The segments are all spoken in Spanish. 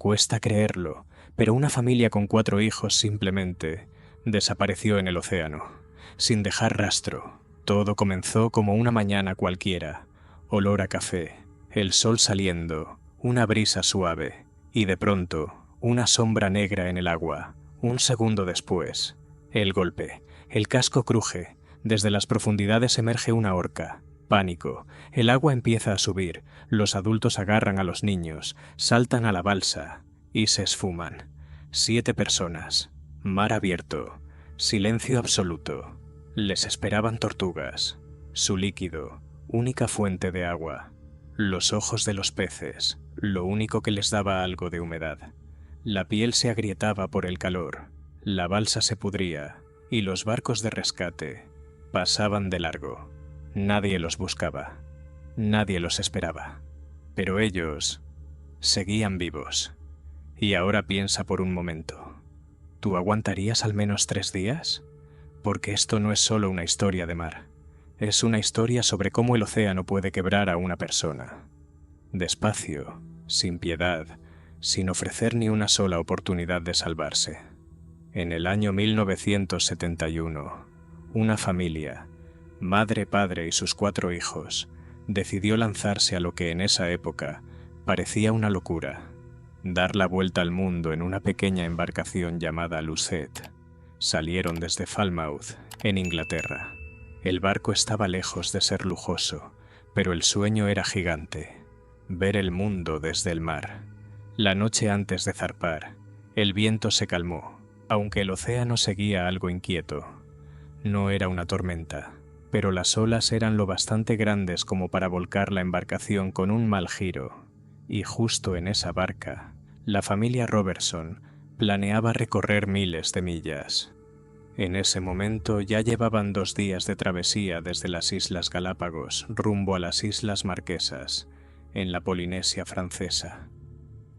Cuesta creerlo, pero una familia con 4 hijos simplemente desapareció en el océano, sin dejar rastro. Todo comenzó como una mañana cualquiera: olor a café, el sol saliendo, una brisa suave, y de pronto, una sombra negra en el agua. Un segundo después, el golpe. El casco cruje. Desde las profundidades emerge una orca. Pánico. El agua empieza a subir. Los adultos agarran a los niños, saltan a la balsa y se esfuman. 7 personas. Mar abierto. Silencio absoluto. Les esperaban tortugas. Su líquido, única fuente de agua. Los ojos de los peces, lo único que les daba algo de humedad. La piel se agrietaba por el calor. La balsa se pudría y los barcos de rescate pasaban de largo. Nadie los buscaba. Nadie los esperaba. Pero ellos seguían vivos. Y ahora piensa por un momento. ¿Tú aguantarías al menos 3 días? Porque esto no es solo una historia de mar. Es una historia sobre cómo el océano puede quebrar a una persona. Despacio, sin piedad, sin ofrecer ni una sola oportunidad de salvarse. En el año 1971, una familia, madre, padre y sus 4 hijos, decidió lanzarse a lo que en esa época parecía una locura: dar la vuelta al mundo en una pequeña embarcación llamada Lucette. Salieron desde Falmouth, en Inglaterra. El barco estaba lejos de ser lujoso, pero el sueño era gigante: ver el mundo desde el mar. La noche antes de zarpar, el viento se calmó, aunque el océano seguía algo inquieto. No era una tormenta, pero las olas eran lo bastante grandes como para volcar la embarcación con un mal giro. Y justo en esa barca, la familia Robertson planeaba recorrer miles de millas. En ese momento ya llevaban 2 días de travesía desde las Islas Galápagos rumbo a las Islas Marquesas, en la Polinesia Francesa.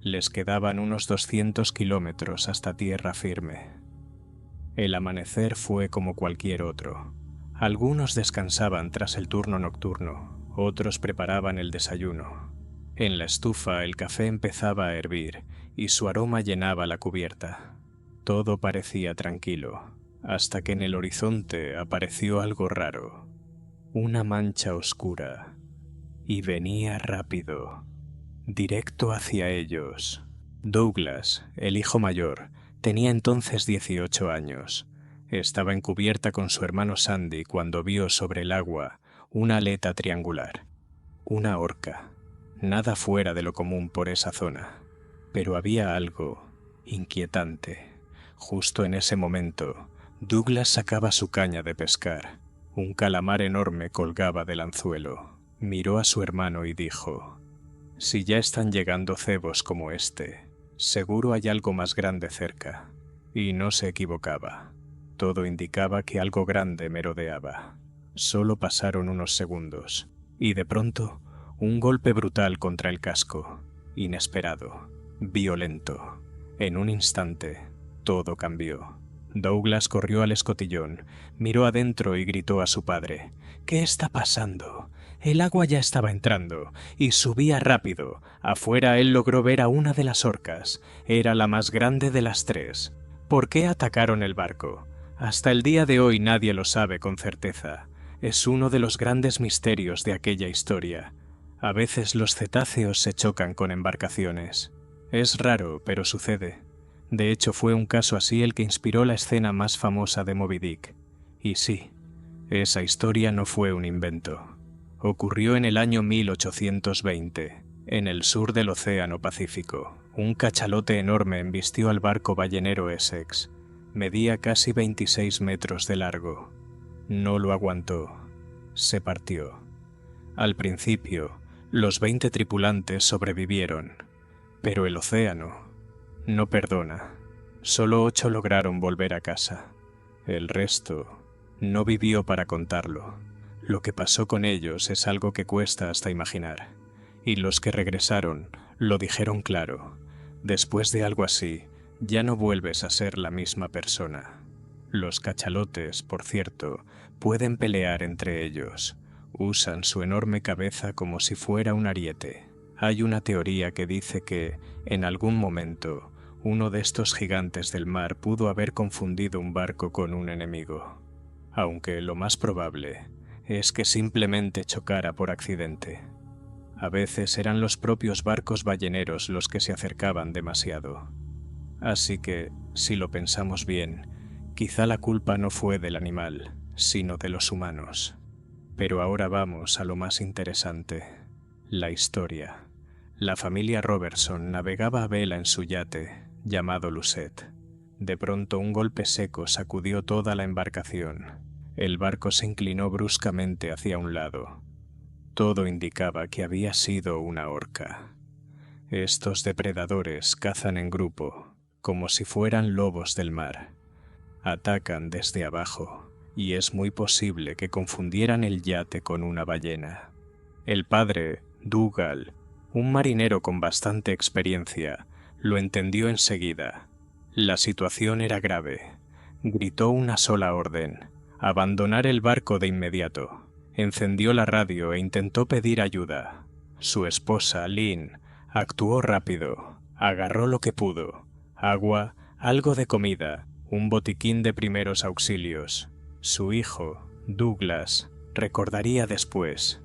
Les quedaban unos 200 kilómetros hasta tierra firme. El amanecer fue como cualquier otro. Algunos descansaban tras el turno nocturno, otros preparaban el desayuno. En la estufa el café empezaba a hervir y su aroma llenaba la cubierta. Todo parecía tranquilo, hasta que en el horizonte apareció algo raro. Una mancha oscura. Y venía rápido, directo hacia ellos. Douglas, el hijo mayor, tenía entonces 18 años. Estaba en cubierta con su hermano Sandy cuando vio sobre el agua una aleta triangular. Una orca. Nada fuera de lo común por esa zona. Pero había algo inquietante. Justo en ese momento, Douglas sacaba su caña de pescar. Un calamar enorme colgaba del anzuelo. Miró a su hermano y dijo: «Si ya están llegando cebos como este, seguro hay algo más grande cerca». Y no se equivocaba. Todo indicaba que algo grande merodeaba. Solo pasaron unos segundos, y de pronto, un golpe brutal contra el casco. Inesperado, violento. En un instante, todo cambió. Douglas corrió al escotillón, miró adentro y gritó a su padre: «¿Qué está pasando?». El agua ya estaba entrando y subía rápido. Afuera él logró ver a una de las orcas. Era la más grande de las 3. ¿Por qué atacaron el barco? Hasta el día de hoy nadie lo sabe con certeza. Es uno de los grandes misterios de aquella historia. A veces los cetáceos se chocan con embarcaciones. Es raro, pero sucede. De hecho, fue un caso así el que inspiró la escena más famosa de Moby Dick. Y sí, esa historia no fue un invento. Ocurrió en el año 1820, en el sur del Océano Pacífico. Un cachalote enorme embistió al barco ballenero Essex. Medía casi 26 metros de largo. No lo aguantó. Se partió. Al principio, los 20 tripulantes sobrevivieron, pero el océano no perdona. Solo 8 lograron volver a casa. El resto no vivió para contarlo. Lo que pasó con ellos es algo que cuesta hasta imaginar. Y los que regresaron lo dijeron claro: después de algo así, ya no vuelves a ser la misma persona. Los cachalotes, por cierto, pueden pelear entre ellos. Usan su enorme cabeza como si fuera un ariete. Hay una teoría que dice que, en algún momento, uno de estos gigantes del mar pudo haber confundido un barco con un enemigo, aunque lo más probable es que simplemente chocara por accidente. A veces eran los propios barcos balleneros los que se acercaban demasiado. Así que, si lo pensamos bien, quizá la culpa no fue del animal, sino de los humanos. Pero ahora vamos a lo más interesante, la historia. La familia Robertson navegaba a vela en su yate, llamado Lucette. De pronto un golpe seco sacudió toda la embarcación. El barco se inclinó bruscamente hacia un lado. Todo indicaba que había sido una orca. Estos depredadores cazan en grupo, como si fueran lobos del mar. Atacan desde abajo, y es muy posible que confundieran el yate con una ballena. El padre, Dougal, un marinero con bastante experiencia, lo entendió enseguida. La situación era grave. Gritó una sola orden: abandonar el barco de inmediato. Encendió la radio e intentó pedir ayuda. Su esposa, Lynn, actuó rápido. Agarró lo que pudo: agua, algo de comida, un botiquín de primeros auxilios. Su hijo, Douglas, recordaría después: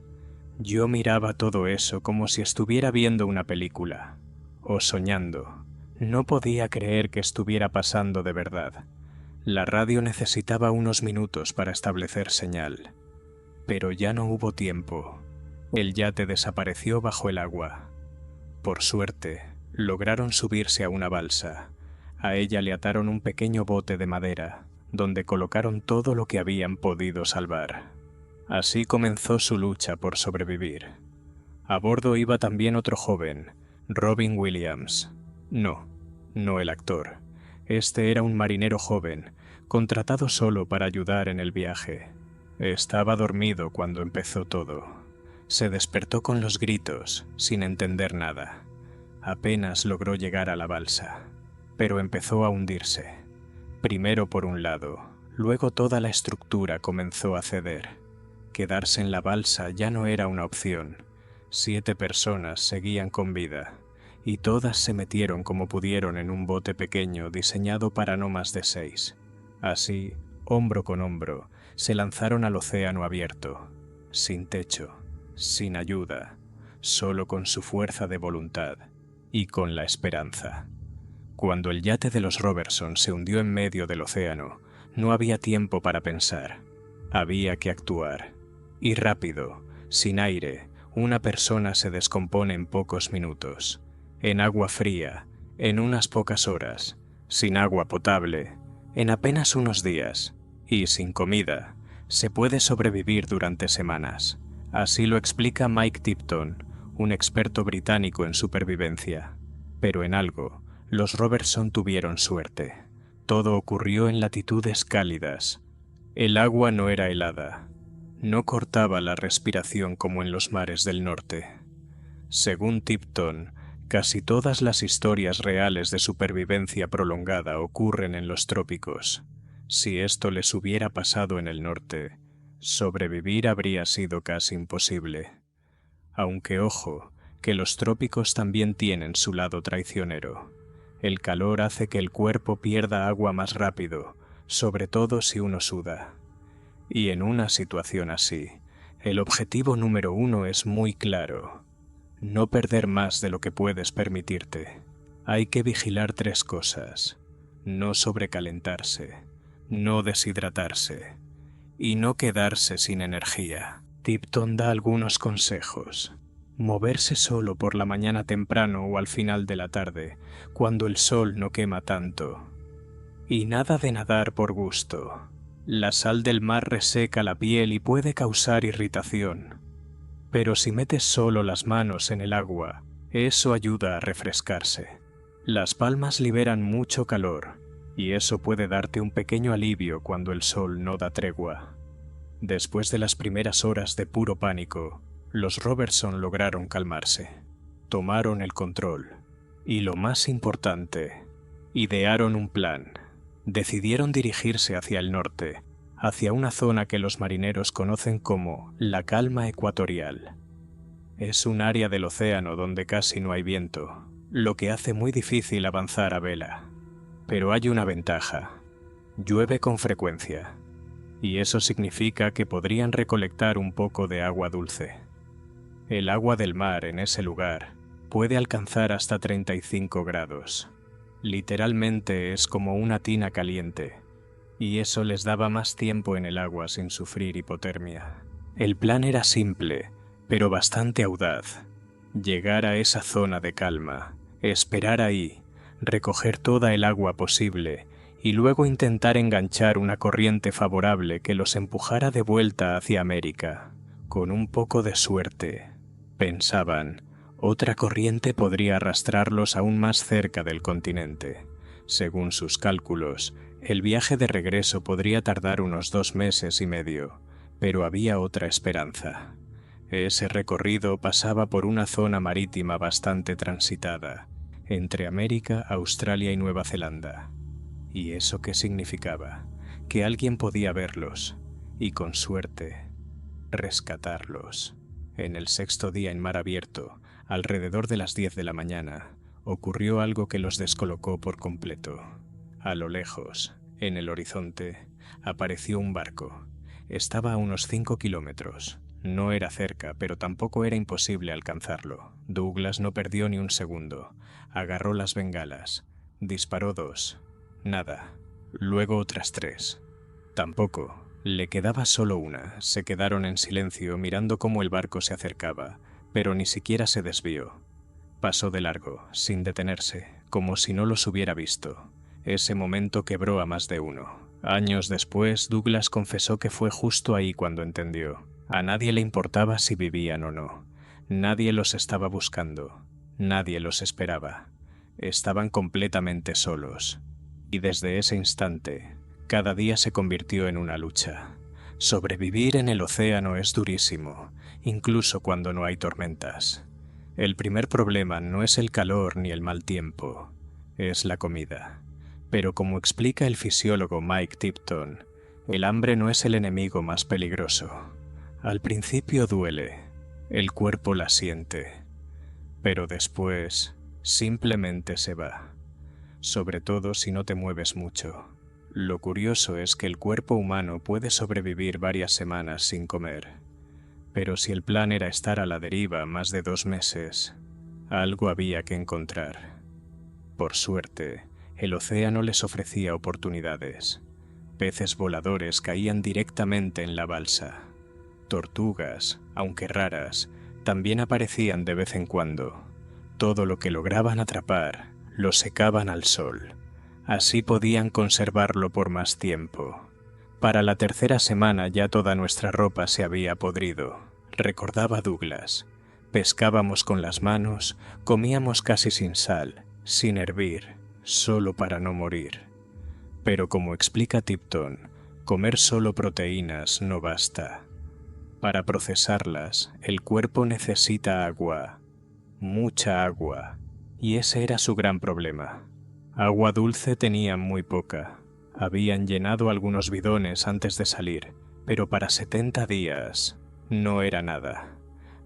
yo miraba todo eso como si estuviera viendo una película, o soñando. No podía creer que estuviera pasando de verdad. La radio necesitaba unos minutos para establecer señal. Pero ya no hubo tiempo. El yate desapareció bajo el agua. Por suerte, lograron subirse a una balsa. A ella le ataron un pequeño bote de madera, donde colocaron todo lo que habían podido salvar. Así comenzó su lucha por sobrevivir. A bordo iba también otro joven, Robin Williams. No el actor. Este era un marinero joven, contratado solo para ayudar en el viaje. Estaba dormido cuando empezó todo. Se despertó con los gritos, sin entender nada. Apenas logró llegar a la balsa, pero empezó a hundirse. Primero por un lado, luego toda la estructura comenzó a ceder. Quedarse en la balsa ya no era una opción. 7 personas seguían con vida, y todas se metieron como pudieron en un bote pequeño diseñado para no más de 6. Así, hombro con hombro, se lanzaron al océano abierto, sin techo, sin ayuda, solo con su fuerza de voluntad y con la esperanza. Cuando el yate de los Robertson se hundió en medio del océano, no había tiempo para pensar. Había que actuar. Y rápido, sin aire, una persona se descompone en pocos minutos. En agua fría, en unas pocas horas. Sin agua potable, en apenas unos días. Y sin comida, se puede sobrevivir durante semanas. Así lo explica Mike Tipton, un experto británico en supervivencia. Pero en algo, los Robertson tuvieron suerte. Todo ocurrió en latitudes cálidas. El agua no era helada. No cortaba la respiración como en los mares del norte. Según Tipton, casi todas las historias reales de supervivencia prolongada ocurren en los trópicos. Si esto les hubiera pasado en el norte, sobrevivir habría sido casi imposible. Aunque ojo, que los trópicos también tienen su lado traicionero. El calor hace que el cuerpo pierda agua más rápido, sobre todo si uno suda. Y en una situación así, el objetivo número 1 es muy claro: no perder más de lo que puedes permitirte. Hay que vigilar 3 cosas: no sobrecalentarse, no deshidratarse y no quedarse sin energía. Tipton da algunos consejos. Moverse solo por la mañana temprano o al final de la tarde, cuando el sol no quema tanto. Y nada de nadar por gusto. La sal del mar reseca la piel y puede causar irritación. Pero si metes solo las manos en el agua, eso ayuda a refrescarse. Las palmas liberan mucho calor, y eso puede darte un pequeño alivio cuando el sol no da tregua. Después de las primeras horas de puro pánico, los Robertson lograron calmarse. Tomaron el control. Y lo más importante, idearon un plan. Decidieron dirigirse hacia el norte, hacia una zona que los marineros conocen como la calma ecuatorial. Es un área del océano donde casi no hay viento, lo que hace muy difícil avanzar a vela. Pero hay una ventaja: llueve con frecuencia, y eso significa que podrían recolectar un poco de agua dulce. El agua del mar en ese lugar puede alcanzar hasta 35 grados. Literalmente es como una tina caliente, y eso les daba más tiempo en el agua sin sufrir hipotermia. El plan era simple, pero bastante audaz: llegar a esa zona de calma, esperar ahí, recoger toda el agua posible y luego intentar enganchar una corriente favorable que los empujara de vuelta hacia América. Con un poco de suerte, pensaban, otra corriente podría arrastrarlos aún más cerca del continente. Según sus cálculos, el viaje de regreso podría tardar unos 2 meses y medio, pero había otra esperanza. Ese recorrido pasaba por una zona marítima bastante transitada, entre América, Australia y Nueva Zelanda. ¿Y eso qué significaba? Que alguien podía verlos, y con suerte, rescatarlos. En el 6.º día en mar abierto, alrededor de las 10 de la mañana, ocurrió algo que los descolocó por completo. A lo lejos, en el horizonte, apareció un barco. Estaba a unos 5 kilómetros. No era cerca, pero tampoco era imposible alcanzarlo. Douglas no perdió ni un segundo. Agarró las bengalas. Disparó 2. Nada. Luego otras 3. Tampoco. Le quedaba solo una. Se quedaron en silencio mirando cómo el barco se acercaba, pero ni siquiera se desvió. Pasó de largo, sin detenerse, como si no los hubiera visto. Ese momento quebró a más de uno. Años después, Douglas confesó que fue justo ahí cuando entendió. A nadie le importaba si vivían o no. Nadie los estaba buscando. Nadie los esperaba. Estaban completamente solos. Y desde ese instante, cada día se convirtió en una lucha. Sobrevivir en el océano es durísimo, incluso cuando no hay tormentas. El primer problema no es el calor ni el mal tiempo, es la comida. Pero como explica el fisiólogo Mike Tipton, el hambre no es el enemigo más peligroso. Al principio duele, el cuerpo la siente, pero después simplemente se va, sobre todo si no te mueves mucho. Lo curioso es que el cuerpo humano puede sobrevivir varias semanas sin comer, pero si el plan era estar a la deriva más de 2 meses, algo había que encontrar. Por suerte, el océano les ofrecía oportunidades. Peces voladores caían directamente en la balsa. Tortugas, aunque raras, también aparecían de vez en cuando. Todo lo que lograban atrapar, lo secaban al sol. Así podían conservarlo por más tiempo. Para la 3.ª semana ya toda nuestra ropa se había podrido, recordaba Douglas. Pescábamos con las manos, comíamos casi sin sal, sin hervir, solo para no morir. Pero como explica Tipton, comer solo proteínas no basta. Para procesarlas, el cuerpo necesita agua, mucha agua, y ese era su gran problema. Agua dulce tenían muy poca. Habían llenado algunos bidones antes de salir, pero para 70 días no era nada.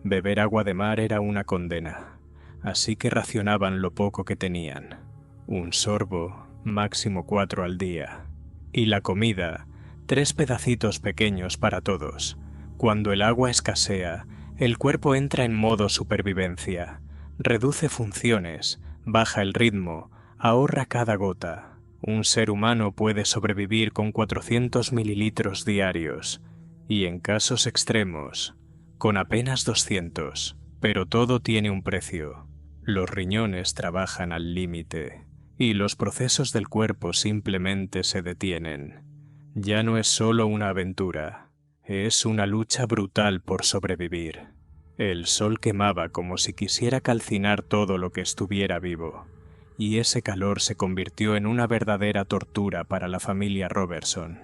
Beber agua de mar era una condena, así que racionaban lo poco que tenían. Un sorbo, máximo 4 al día. Y la comida, 3 pedacitos pequeños para todos. Cuando el agua escasea, el cuerpo entra en modo supervivencia. Reduce funciones, baja el ritmo, ahorra cada gota. Un ser humano puede sobrevivir con 400 mililitros diarios, y en casos extremos, con apenas 200. Pero todo tiene un precio. Los riñones trabajan al límite, y los procesos del cuerpo simplemente se detienen. Ya no es solo una aventura, es una lucha brutal por sobrevivir. El sol quemaba como si quisiera calcinar todo lo que estuviera vivo, y ese calor se convirtió en una verdadera tortura para la familia Robertson.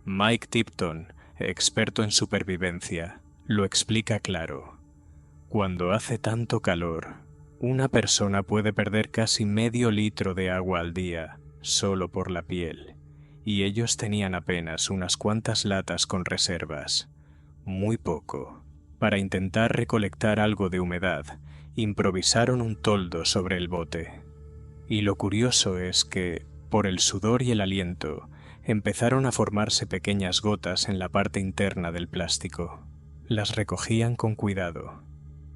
Mike Tipton, experto en supervivencia, lo explica claro. Cuando hace tanto calor, una persona puede perder casi medio litro de agua al día, solo por la piel, y ellos tenían apenas unas cuantas latas con reservas. Muy poco. Para intentar recolectar algo de humedad, improvisaron un toldo sobre el bote. Y lo curioso es que, por el sudor y el aliento, empezaron a formarse pequeñas gotas en la parte interna del plástico. Las recogían con cuidado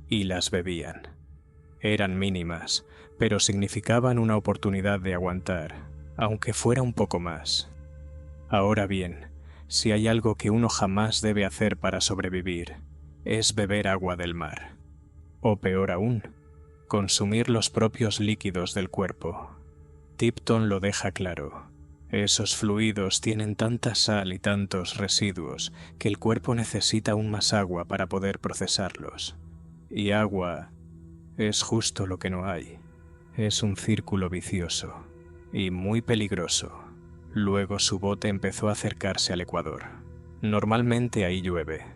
y las bebían. Eran mínimas, pero significaban una oportunidad de aguantar, aunque fuera un poco más. Ahora bien, si hay algo que uno jamás debe hacer para sobrevivir, es beber agua del mar. O peor aún, consumir los propios líquidos del cuerpo. Tipton lo deja claro. Esos fluidos tienen tanta sal y tantos residuos que el cuerpo necesita aún más agua para poder procesarlos. Y agua es justo lo que no hay. Es un círculo vicioso y muy peligroso. Luego su bote empezó a acercarse al Ecuador. Normalmente ahí llueve.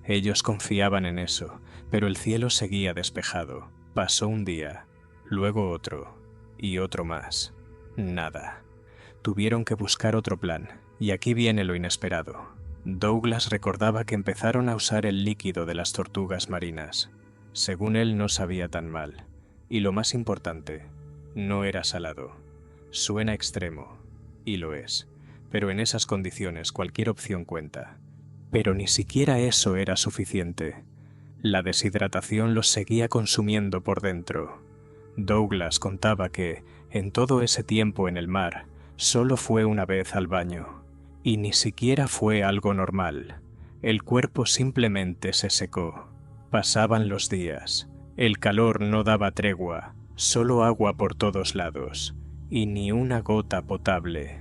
Ellos confiaban en eso, pero el cielo seguía despejado. Pasó un día, luego otro, y otro más. Nada. Tuvieron que buscar otro plan, y aquí viene lo inesperado. Douglas recordaba que empezaron a usar el líquido de las tortugas marinas. Según él, no sabía tan mal. Y lo más importante, no era salado. Suena extremo, y lo es, pero en esas condiciones cualquier opción cuenta. Pero ni siquiera eso era suficiente. La deshidratación los seguía consumiendo por dentro. Douglas contaba que, en todo ese tiempo en el mar, solo fue una vez al baño, y ni siquiera fue algo normal. El cuerpo simplemente se secó. Pasaban los días. El calor no daba tregua, solo agua por todos lados, y ni una gota potable.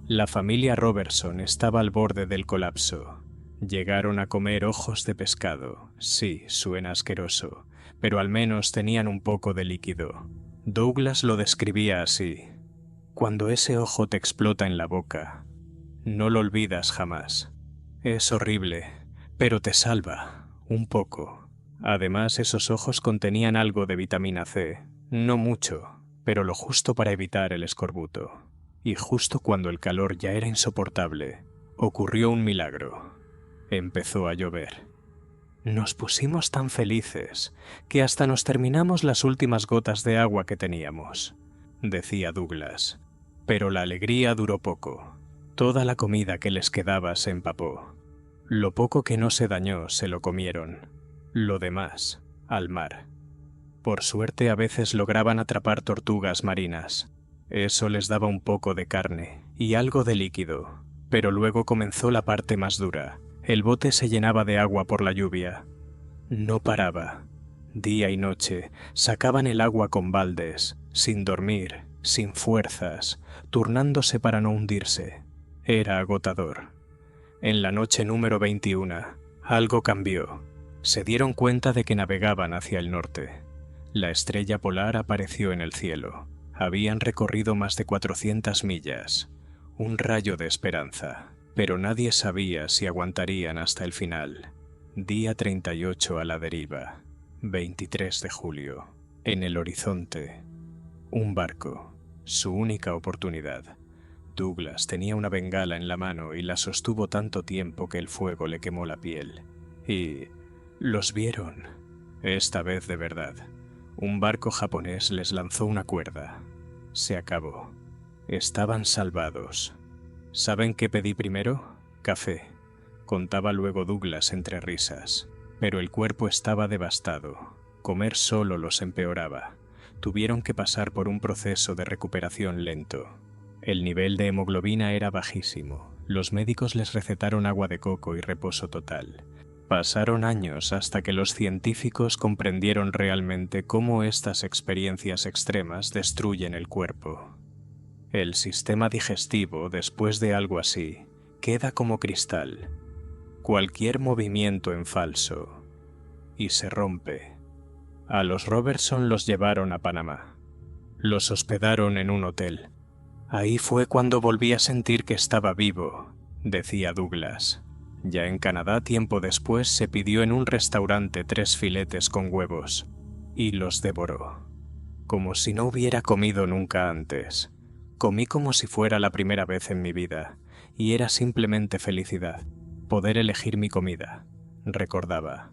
La familia Robertson estaba al borde del colapso. Llegaron a comer ojos de pescado. Sí, suena asqueroso, pero al menos tenían un poco de líquido. Douglas lo describía así: cuando ese ojo te explota en la boca, no lo olvidas jamás. Es horrible, pero te salva, un poco. Además, esos ojos contenían algo de vitamina C. No mucho, pero lo justo para evitar el escorbuto. Y justo cuando el calor ya era insoportable, ocurrió un milagro. Empezó a llover. Nos pusimos tan felices que hasta nos terminamos las últimas gotas de agua que teníamos, decía Douglas. Pero la alegría duró poco. Toda la comida que les quedaba se empapó. Lo poco que no se dañó se lo comieron. Lo demás, al mar. Por suerte a veces lograban atrapar tortugas marinas. Eso les daba un poco de carne y algo de líquido. Pero luego comenzó la parte más dura. El bote se llenaba de agua por la lluvia. No paraba. Día y noche sacaban el agua con baldes, sin dormir, sin fuerzas, turnándose para no hundirse. Era agotador. En la noche número 21, algo cambió. Se dieron cuenta de que navegaban hacia el norte. La estrella polar apareció en el cielo. Habían recorrido más de 400 millas. Un rayo de esperanza. Pero nadie sabía si aguantarían hasta el final. Día 38 a la deriva. 23 de julio. En el horizonte. Un barco. Su única oportunidad. Douglas tenía una bengala en la mano y la sostuvo tanto tiempo que el fuego le quemó la piel. Y los vieron. Esta vez de verdad. Un barco japonés les lanzó una cuerda. Se acabó. Estaban salvados. ¿Saben qué pedí primero? Café. Contaba luego Douglas entre risas. Pero el cuerpo estaba devastado. Comer solo los empeoraba. Tuvieron que pasar por un proceso de recuperación lento. El nivel de hemoglobina era bajísimo. Los médicos les recetaron agua de coco y reposo total. Pasaron años hasta que los científicos comprendieron realmente cómo estas experiencias extremas destruyen el cuerpo. El sistema digestivo, después de algo así, queda como cristal. Cualquier movimiento en falso y se rompe. A los Robertson los llevaron a Panamá. Los hospedaron en un hotel. Ahí fue cuando volví a sentir que estaba vivo, decía Douglas. Ya en Canadá, tiempo después, se pidió en un restaurante 3 filetes con huevos y los devoró, como si no hubiera comido nunca antes. Comí como si fuera la primera vez en mi vida, y era simplemente felicidad, poder elegir mi comida, recordaba.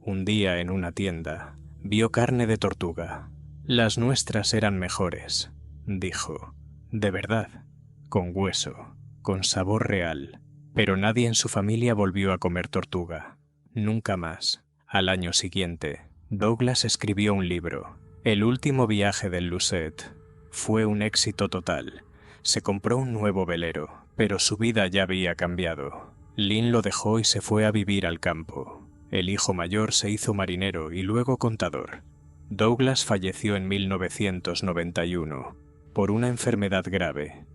Un día en una tienda vio carne de tortuga. «Las nuestras eran mejores», dijo. De verdad, con hueso, con sabor real. Pero nadie en su familia volvió a comer tortuga. Nunca más. Al año siguiente, Douglas escribió un libro, El último viaje del Lucette. Fue un éxito total. Se compró un nuevo velero, pero su vida ya había cambiado. Lynn lo dejó y se fue a vivir al campo. El hijo mayor se hizo marinero y luego contador. Douglas falleció en 1991 por una enfermedad grave.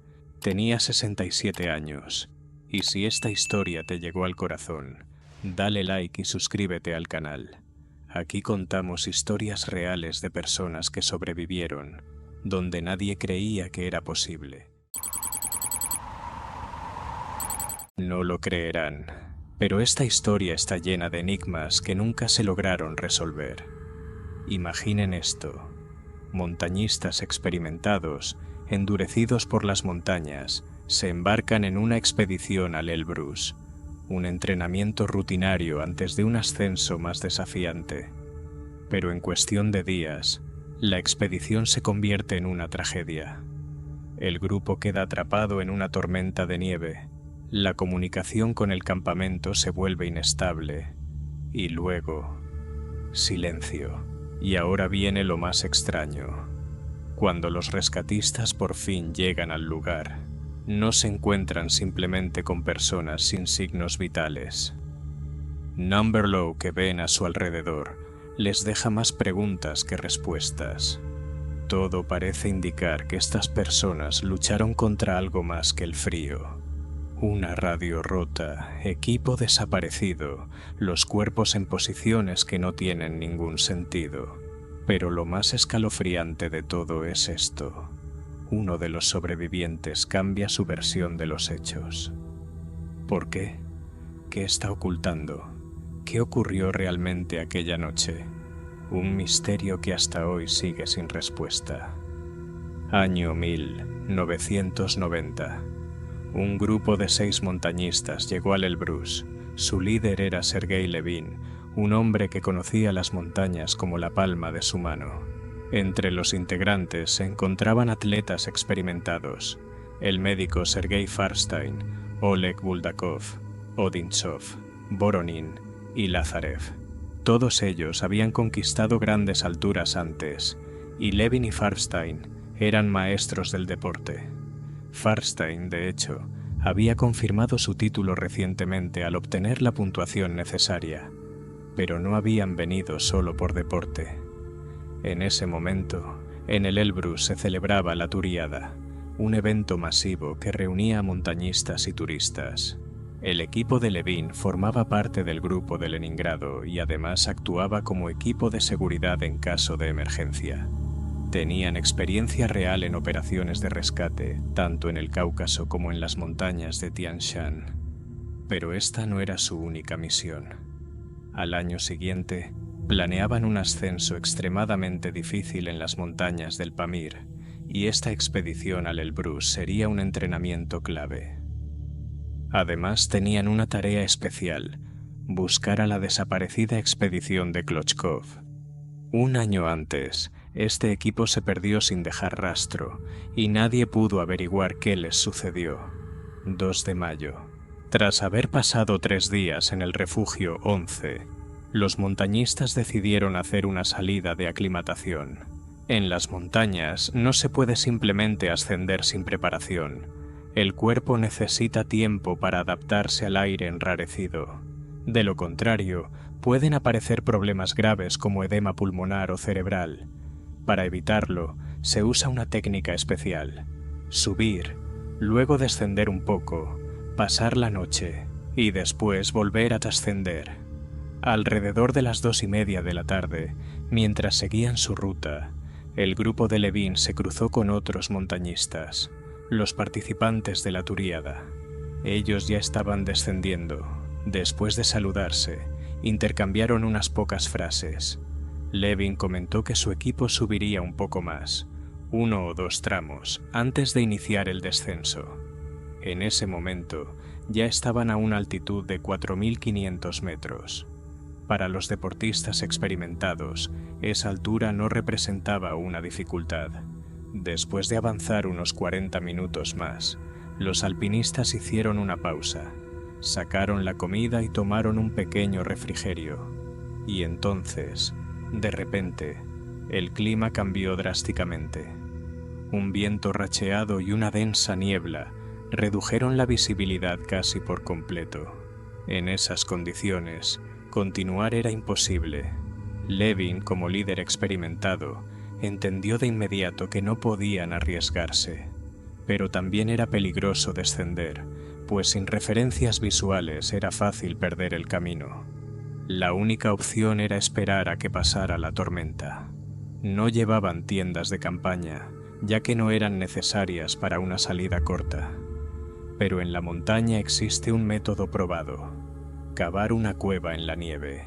Tenía 67 años. Y si esta historia te llegó al corazón, dale like y suscríbete al canal. Aquí contamos historias reales de personas que sobrevivieron, donde nadie creía que era posible. No lo creerán, pero esta historia está llena de enigmas que nunca se lograron resolver. Imaginen esto: montañistas experimentados, endurecidos por las montañas, se embarcan en una expedición al Elbrus, un entrenamiento rutinario antes de un ascenso más desafiante. Pero en cuestión de días, la expedición se convierte en una tragedia. El grupo queda atrapado en una tormenta de nieve, la comunicación con el campamento se vuelve inestable, y luego, silencio. Y ahora viene lo más extraño. Cuando los rescatistas por fin llegan al lugar, no se encuentran simplemente con personas sin signos vitales. Numberlow, que ven a su alrededor, les deja más preguntas que respuestas. Todo parece indicar que estas personas lucharon contra algo más que el frío. Una radio rota, equipo desaparecido, los cuerpos en posiciones que no tienen ningún sentido. Pero lo más escalofriante de todo es esto. Uno de los sobrevivientes cambia su versión de los hechos. ¿Por qué? ¿Qué está ocultando? ¿Qué ocurrió realmente aquella noche? Un misterio que hasta hoy sigue sin respuesta. Año 1990. Un grupo de 6 montañistas llegó al Elbrus. Su líder era Sergei Levin, un hombre que conocía las montañas como la palma de su mano. Entre los integrantes se encontraban atletas experimentados: el médico Sergei Farstein, Oleg Buldakov, Odintsov, Voronin y Lazarev. Todos ellos habían conquistado grandes alturas antes, y Levin y Farstein eran maestros del deporte. Farstein, de hecho, había confirmado su título recientemente al obtener la puntuación necesaria, pero no habían venido solo por deporte. En ese momento, en el Elbrus se celebraba la Turiada, un evento masivo que reunía a montañistas y turistas. El equipo de Levin formaba parte del grupo de Leningrado y además actuaba como equipo de seguridad en caso de emergencia. Tenían experiencia real en operaciones de rescate, tanto en el Cáucaso como en las montañas de Tian Shan. Pero esta no era su única misión. Al año siguiente, planeaban un ascenso extremadamente difícil en las montañas del Pamir, y esta expedición al Elbrus sería un entrenamiento clave. Además, tenían una tarea especial: buscar a la desaparecida expedición de Klochkov. Un año antes, este equipo se perdió sin dejar rastro, y nadie pudo averiguar qué les sucedió. 2 de mayo. Tras haber pasado 3 días en el refugio 11, los montañistas decidieron hacer una salida de aclimatación. En las montañas no se puede simplemente ascender sin preparación. El cuerpo necesita tiempo para adaptarse al aire enrarecido. De lo contrario, pueden aparecer problemas graves como edema pulmonar o cerebral. Para evitarlo, se usa una técnica especial: subir, luego descender un poco, pasar la noche y después volver a ascender. Alrededor de las 2:30 de la tarde, mientras seguían su ruta, el grupo de Levin se cruzó con otros montañistas, los participantes de la Turiada. Ellos ya estaban descendiendo. Después de saludarse, intercambiaron unas pocas frases. Levin comentó que su equipo subiría un poco más, 1 o 2 tramos, antes de iniciar el descenso. En ese momento, ya estaban a una altitud de 4.500 metros. Para los deportistas experimentados, esa altura no representaba una dificultad. Después de avanzar unos 40 minutos más, los alpinistas hicieron una pausa, sacaron la comida y tomaron un pequeño refrigerio. Y entonces, de repente, el clima cambió drásticamente. Un viento racheado y una densa niebla redujeron la visibilidad casi por completo. En esas condiciones, continuar era imposible. Levin, como líder experimentado, entendió de inmediato que no podían arriesgarse. Pero también era peligroso descender, pues sin referencias visuales era fácil perder el camino. La única opción era esperar a que pasara la tormenta. No llevaban tiendas de campaña, ya que no eran necesarias para una salida corta. Pero en la montaña existe un método probado: cavar una cueva en la nieve.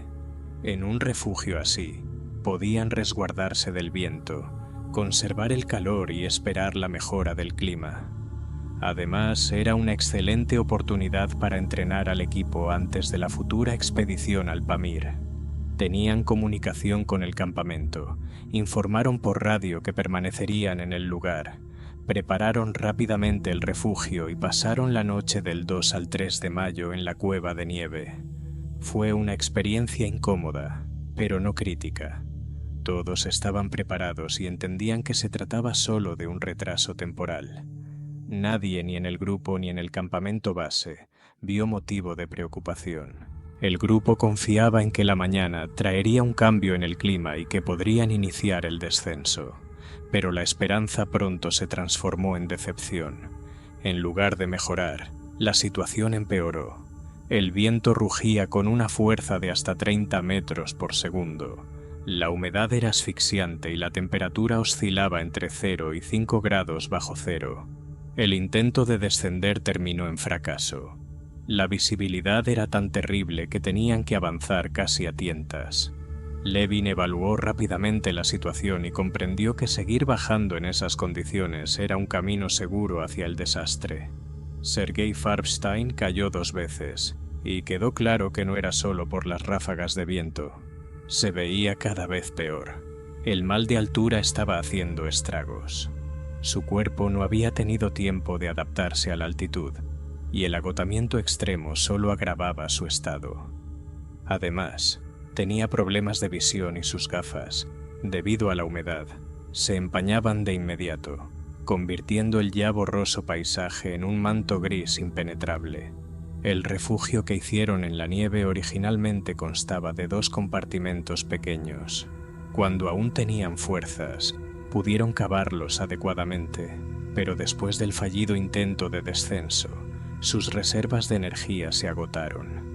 En un refugio así, podían resguardarse del viento, conservar el calor y esperar la mejora del clima. Además, era una excelente oportunidad para entrenar al equipo antes de la futura expedición al Pamir. Tenían comunicación con el campamento, informaron por radio que permanecerían en el lugar, prepararon rápidamente el refugio y pasaron la noche del 2 al 3 de mayo en la cueva de nieve. Fue una experiencia incómoda, pero no crítica. Todos estaban preparados y entendían que se trataba solo de un retraso temporal. Nadie, ni en el grupo ni en el campamento base, vio motivo de preocupación. El grupo confiaba en que la mañana traería un cambio en el clima y que podrían iniciar el descenso. Pero la esperanza pronto se transformó en decepción. En lugar de mejorar, la situación empeoró. El viento rugía con una fuerza de hasta 30 metros por segundo. La humedad era asfixiante y la temperatura oscilaba entre 0 y 5 grados bajo cero. El intento de descender terminó en fracaso. La visibilidad era tan terrible que tenían que avanzar casi a tientas. Levin evaluó rápidamente la situación y comprendió que seguir bajando en esas condiciones era un camino seguro hacia el desastre. Sergei Farbstein cayó 2 veces, y quedó claro que no era solo por las ráfagas de viento. Se veía cada vez peor. El mal de altura estaba haciendo estragos. Su cuerpo no había tenido tiempo de adaptarse a la altitud, y el agotamiento extremo solo agravaba su estado. Además, tenía problemas de visión y sus gafas, debido a la humedad, se empañaban de inmediato, convirtiendo el ya borroso paisaje en un manto gris impenetrable. El refugio que hicieron en la nieve originalmente constaba de 2 compartimentos pequeños. Cuando aún tenían fuerzas, pudieron cavarlos adecuadamente, pero después del fallido intento de descenso, sus reservas de energía se agotaron.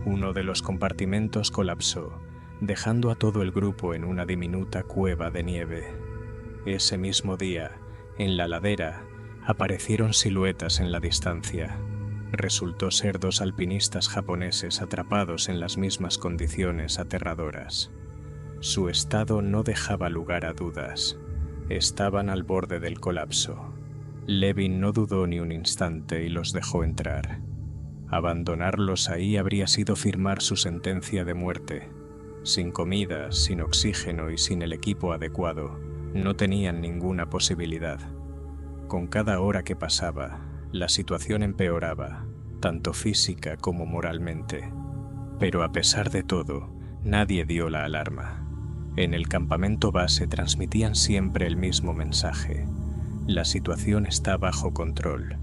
Uno de los compartimentos colapsó, dejando a todo el grupo en una diminuta cueva de nieve. Ese mismo día, en la ladera, aparecieron siluetas en la distancia. Resultó ser 2 alpinistas japoneses atrapados en las mismas condiciones aterradoras. Su estado no dejaba lugar a dudas. Estaban al borde del colapso. Levin no dudó ni un instante y los dejó entrar. Abandonarlos ahí habría sido firmar su sentencia de muerte. Sin comida, sin oxígeno y sin el equipo adecuado, no tenían ninguna posibilidad. Con cada hora que pasaba, la situación empeoraba, tanto física como moralmente. Pero a pesar de todo, nadie dio la alarma. En el campamento base transmitían siempre el mismo mensaje: la situación está bajo control.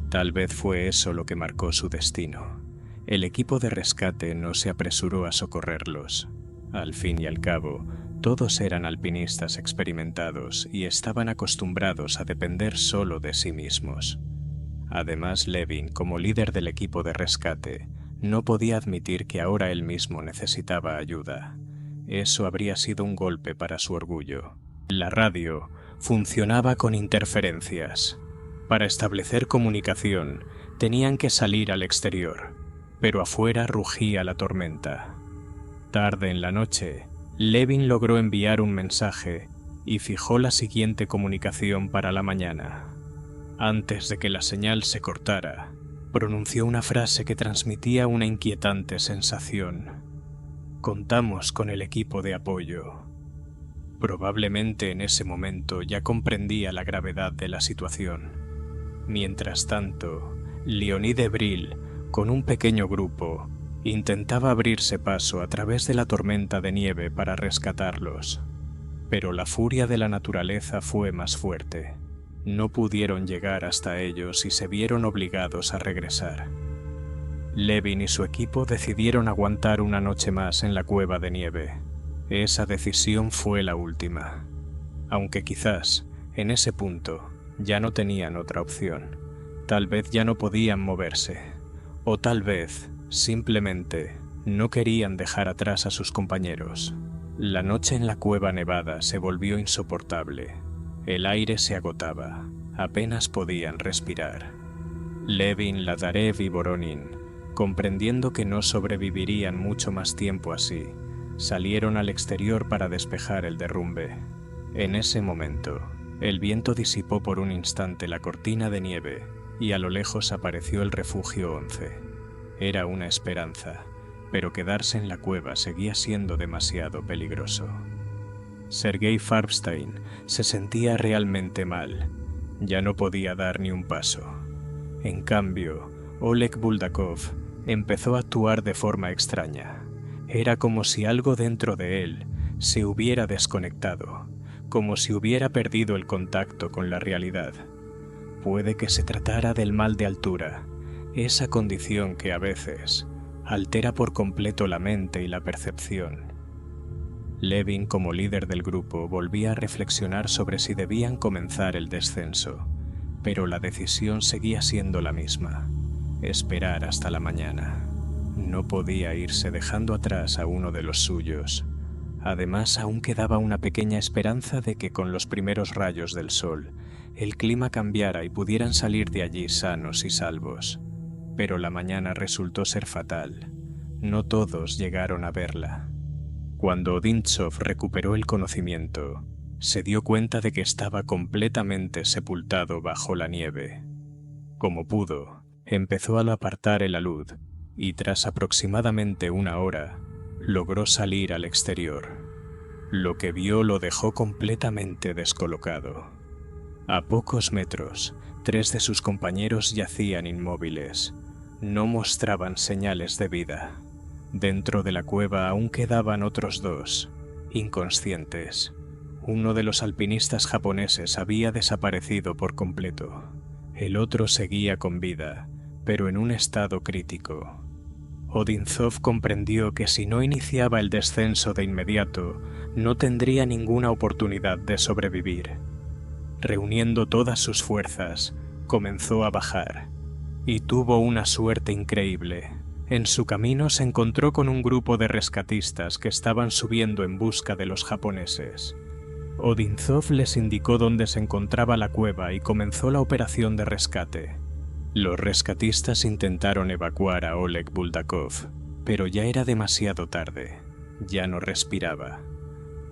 Tal vez fue eso lo que marcó su destino. El equipo de rescate no se apresuró a socorrerlos. Al fin y al cabo, todos eran alpinistas experimentados y estaban acostumbrados a depender solo de sí mismos. Además, Levin, como líder del equipo de rescate, no podía admitir que ahora él mismo necesitaba ayuda. Eso habría sido un golpe para su orgullo. La radio funcionaba con interferencias. Para establecer comunicación, tenían que salir al exterior, pero afuera rugía la tormenta. Tarde en la noche, Levin logró enviar un mensaje y fijó la siguiente comunicación para la mañana. Antes de que la señal se cortara, pronunció una frase que transmitía una inquietante sensación. Contamos con el equipo de apoyo. Probablemente en ese momento ya comprendía la gravedad de la situación. Mientras tanto, Leonide Brill, con un pequeño grupo, intentaba abrirse paso a través de la tormenta de nieve para rescatarlos. Pero la furia de la naturaleza fue más fuerte. No pudieron llegar hasta ellos y se vieron obligados a regresar. Levin y su equipo decidieron aguantar una noche más en la cueva de nieve. Esa decisión fue la última. Aunque quizás, en ese punto, ya no tenían otra opción. Tal vez ya no podían moverse. O tal vez, simplemente, no querían dejar atrás a sus compañeros. La noche en la cueva nevada se volvió insoportable. El aire se agotaba. Apenas podían respirar. Levin, Lazarev y Voronin, comprendiendo que no sobrevivirían mucho más tiempo así, salieron al exterior para despejar el derrumbe. En ese momento, el viento disipó por un instante la cortina de nieve y a lo lejos apareció el refugio 11. Era una esperanza, pero quedarse en la cueva seguía siendo demasiado peligroso. Sergei Farbstein se sentía realmente mal. Ya no podía dar ni un paso. En cambio, Oleg Buldakov empezó a actuar de forma extraña. Era como si algo dentro de él se hubiera desconectado, como si hubiera perdido el contacto con la realidad. Puede que se tratara del mal de altura, esa condición que a veces altera por completo la mente y la percepción. Levin, como líder del grupo, volvía a reflexionar sobre si debían comenzar el descenso, pero la decisión seguía siendo la misma: esperar hasta la mañana. No podía irse dejando atrás a uno de los suyos. Además, aún quedaba una pequeña esperanza de que con los primeros rayos del sol el clima cambiara y pudieran salir de allí sanos y salvos. Pero la mañana resultó ser fatal. No todos llegaron a verla. Cuando Odintsov recuperó el conocimiento, se dio cuenta de que estaba completamente sepultado bajo la nieve. Como pudo, empezó a apartar el alud y tras aproximadamente una hora, logró salir al exterior. Lo que vio lo dejó completamente descolocado. A pocos metros, 3 de sus compañeros yacían inmóviles. No mostraban señales de vida. Dentro de la cueva aún quedaban otros 2, inconscientes. Uno de los alpinistas japoneses había desaparecido por completo. El otro seguía con vida, pero en un estado crítico. Odintsov comprendió que si no iniciaba el descenso de inmediato, no tendría ninguna oportunidad de sobrevivir. Reuniendo todas sus fuerzas, comenzó a bajar, y tuvo una suerte increíble. En su camino se encontró con un grupo de rescatistas que estaban subiendo en busca de los japoneses. Odintsov les indicó dónde se encontraba la cueva y comenzó la operación de rescate. Los rescatistas intentaron evacuar a Oleg Buldakov, pero ya era demasiado tarde. Ya no respiraba.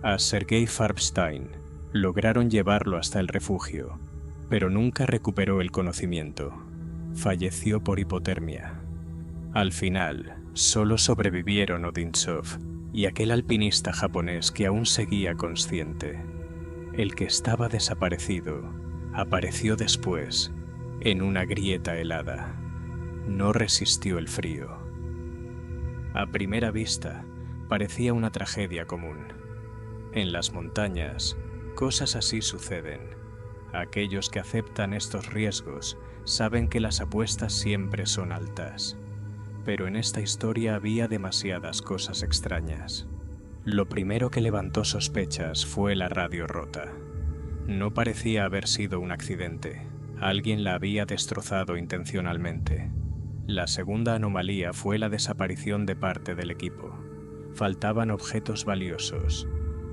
A Sergei Farbstein lograron llevarlo hasta el refugio, pero nunca recuperó el conocimiento. Falleció por hipotermia. Al final, solo sobrevivieron Odintsov y aquel alpinista japonés que aún seguía consciente. El que estaba desaparecido apareció después, en una grieta helada. No resistió el frío. A primera vista, parecía una tragedia común. En las montañas, cosas así suceden. Aquellos que aceptan estos riesgos saben que las apuestas siempre son altas. Pero en esta historia había demasiadas cosas extrañas. Lo primero que levantó sospechas fue la radio rota. No parecía haber sido un accidente. Alguien la había destrozado intencionalmente. La segunda anomalía fue la desaparición de parte del equipo. Faltaban objetos valiosos.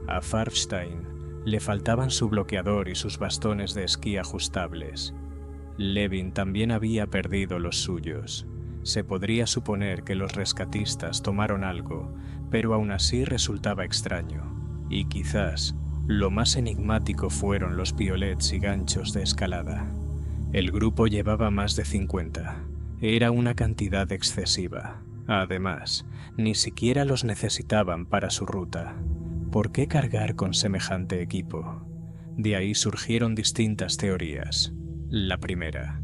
A Farbstein le faltaban su bloqueador y sus bastones de esquí ajustables. Levin también había perdido los suyos. Se podría suponer que los rescatistas tomaron algo, pero aún así resultaba extraño. Y quizás lo más enigmático fueron los piolets y ganchos de escalada. El grupo llevaba más de 50. Era una cantidad excesiva. Además, ni siquiera los necesitaban para su ruta. ¿Por qué cargar con semejante equipo? De ahí surgieron distintas teorías. La primera: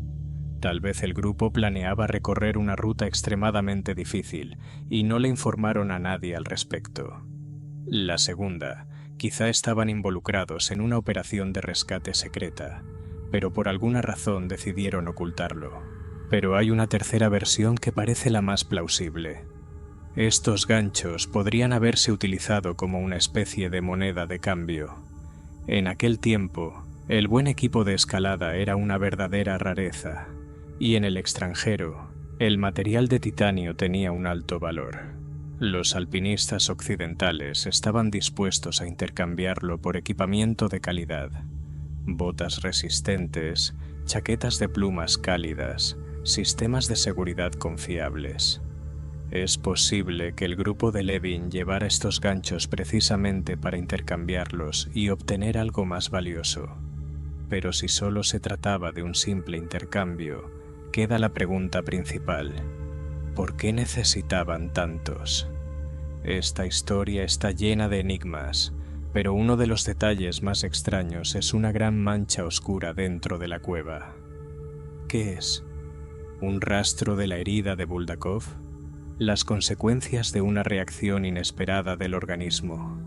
tal vez el grupo planeaba recorrer una ruta extremadamente difícil y no le informaron a nadie al respecto. La segunda: quizá estaban involucrados en una operación de rescate secreta, pero por alguna razón decidieron ocultarlo. Pero hay una tercera versión que parece la más plausible. Estos ganchos podrían haberse utilizado como una especie de moneda de cambio. En aquel tiempo, el buen equipo de escalada era una verdadera rareza, y en el extranjero, el material de titanio tenía un alto valor. Los alpinistas occidentales estaban dispuestos a intercambiarlo por equipamiento de calidad: botas resistentes, chaquetas de plumas cálidas, sistemas de seguridad confiables. Es posible que el grupo de Levin llevara estos ganchos precisamente para intercambiarlos y obtener algo más valioso. Pero si solo se trataba de un simple intercambio, queda la pregunta principal: ¿por qué necesitaban tantos? Esta historia está llena de enigmas, pero uno de los detalles más extraños es una gran mancha oscura dentro de la cueva. ¿Qué es? ¿Un rastro de la herida de Buldakov? ¿Las consecuencias de una reacción inesperada del organismo?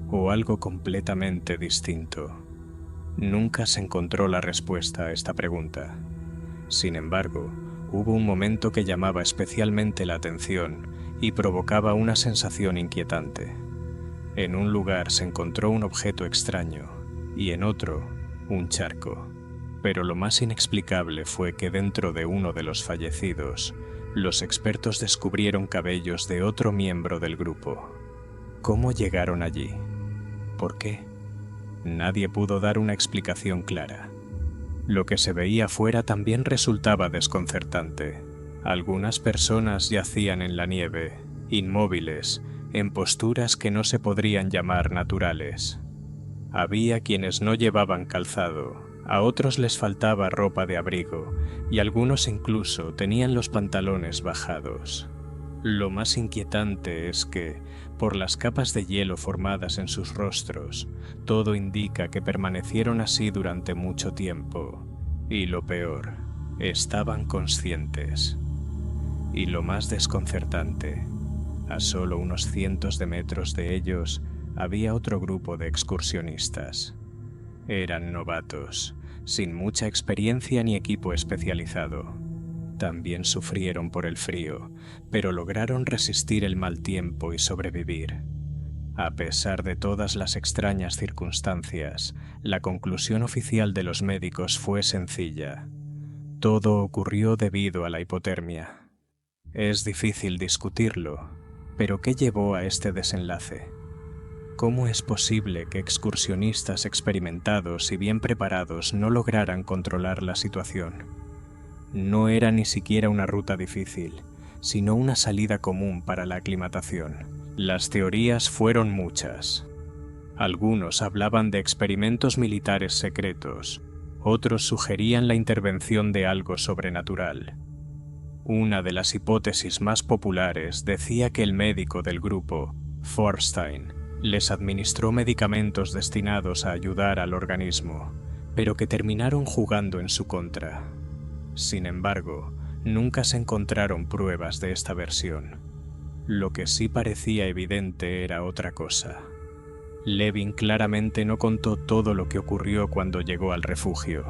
¿O algo completamente distinto? Nunca se encontró la respuesta a esta pregunta. Sin embargo, hubo un momento que llamaba especialmente la atención y provocaba una sensación inquietante. En un lugar se encontró un objeto extraño y en otro, un charco. Pero lo más inexplicable fue que dentro de uno de los fallecidos, los expertos descubrieron cabellos de otro miembro del grupo. ¿Cómo llegaron allí? ¿Por qué? Nadie pudo dar una explicación clara. Lo que se veía fuera también resultaba desconcertante. Algunas personas yacían en la nieve, inmóviles, en posturas que no se podrían llamar naturales. Había quienes no llevaban calzado, a otros les faltaba ropa de abrigo y algunos incluso tenían los pantalones bajados. Lo más inquietante es que, por las capas de hielo formadas en sus rostros, todo indica que permanecieron así durante mucho tiempo. Y lo peor, estaban conscientes. Y lo más desconcertante, a solo unos cientos de metros de ellos había otro grupo de excursionistas. Eran novatos, sin mucha experiencia ni equipo especializado. También sufrieron por el frío, pero lograron resistir el mal tiempo y sobrevivir. A pesar de todas las extrañas circunstancias, la conclusión oficial de los médicos fue sencilla. Todo ocurrió debido a la hipotermia. Es difícil discutirlo, pero ¿qué llevó a este desenlace? ¿Cómo es posible que excursionistas experimentados y bien preparados no lograran controlar la situación? No era ni siquiera una ruta difícil, sino una salida común para la aclimatación. Las teorías fueron muchas. Algunos hablaban de experimentos militares secretos, otros sugerían la intervención de algo sobrenatural. Una de las hipótesis más populares decía que el médico del grupo, Forstein, les administró medicamentos destinados a ayudar al organismo, pero que terminaron jugando en su contra. Sin embargo, nunca se encontraron pruebas de esta versión. Lo que sí parecía evidente era otra cosa. Levin claramente no contó todo lo que ocurrió cuando llegó al refugio.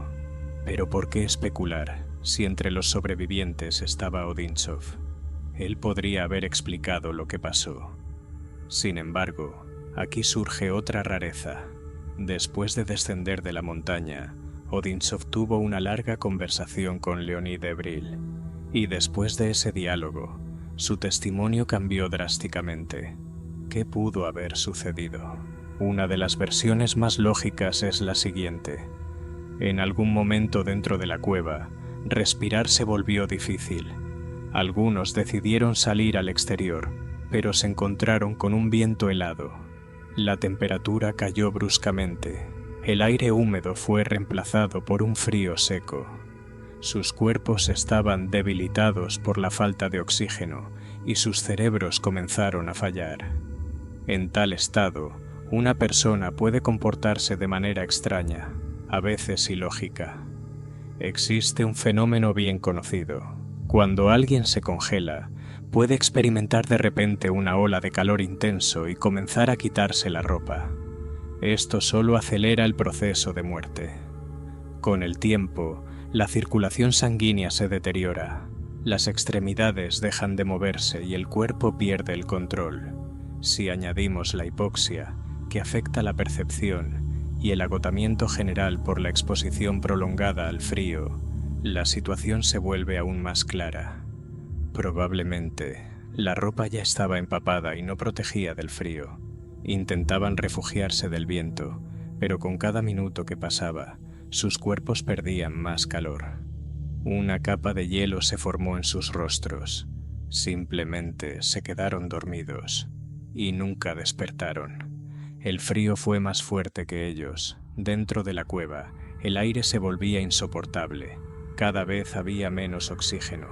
Pero ¿por qué especular si entre los sobrevivientes estaba Odintsov? Él podría haber explicado lo que pasó. Sin embargo, aquí surge otra rareza. Después de descender de la montaña, Odintsov tuvo una larga conversación con Leonid Ebril, y después de ese diálogo, su testimonio cambió drásticamente. ¿Qué pudo haber sucedido? Una de las versiones más lógicas es la siguiente. En algún momento dentro de la cueva, respirar se volvió difícil. Algunos decidieron salir al exterior, pero se encontraron con un viento helado. La temperatura cayó bruscamente. El aire húmedo fue reemplazado por un frío seco. Sus cuerpos estaban debilitados por la falta de oxígeno y sus cerebros comenzaron a fallar. En tal estado, una persona puede comportarse de manera extraña, a veces ilógica. Existe un fenómeno bien conocido. Cuando alguien se congela, puede experimentar de repente una ola de calor intenso y comenzar a quitarse la ropa. Esto solo acelera el proceso de muerte. Con el tiempo, la circulación sanguínea se deteriora, las extremidades dejan de moverse y el cuerpo pierde el control. Si añadimos la hipoxia, que afecta la percepción, y el agotamiento general por la exposición prolongada al frío, la situación se vuelve aún más clara. Probablemente, la ropa ya estaba empapada y no protegía del frío. Intentaban refugiarse del viento, pero con cada minuto que pasaba, sus cuerpos perdían más calor. Una capa de hielo se formó en sus rostros. Simplemente se quedaron dormidos y nunca despertaron. El frío fue más fuerte que ellos. Dentro de la cueva, el aire se volvía insoportable. Cada vez había menos oxígeno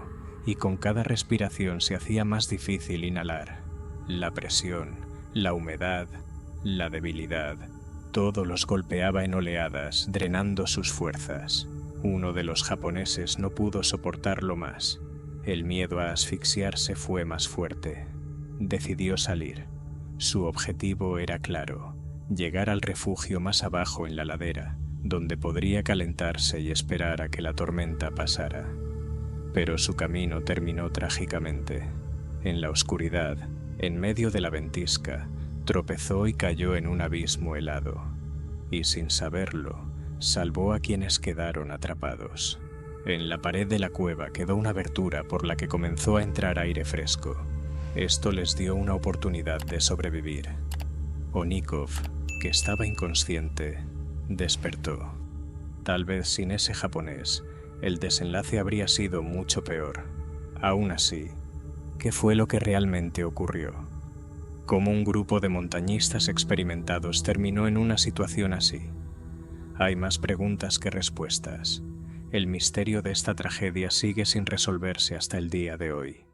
y con cada respiración se hacía más difícil inhalar. La presión, la humedad, la debilidad, todo los golpeaba en oleadas, drenando sus fuerzas. Uno de los japoneses no pudo soportarlo más. El miedo a asfixiarse fue más fuerte. Decidió salir. Su objetivo era claro: llegar al refugio más abajo en la ladera, donde podría calentarse y esperar a que la tormenta pasara. Pero su camino terminó trágicamente. En la oscuridad, en medio de la ventisca, tropezó y cayó en un abismo helado. Y sin saberlo, salvó a quienes quedaron atrapados. En la pared de la cueva quedó una abertura por la que comenzó a entrar aire fresco. Esto les dio una oportunidad de sobrevivir. Onikov, que estaba inconsciente, despertó. Tal vez sin ese japonés, el desenlace habría sido mucho peor. Aún así, ¿qué fue lo que realmente ocurrió? ¿Cómo un grupo de montañistas experimentados terminó en una situación así? Hay más preguntas que respuestas. El misterio de esta tragedia sigue sin resolverse hasta el día de hoy.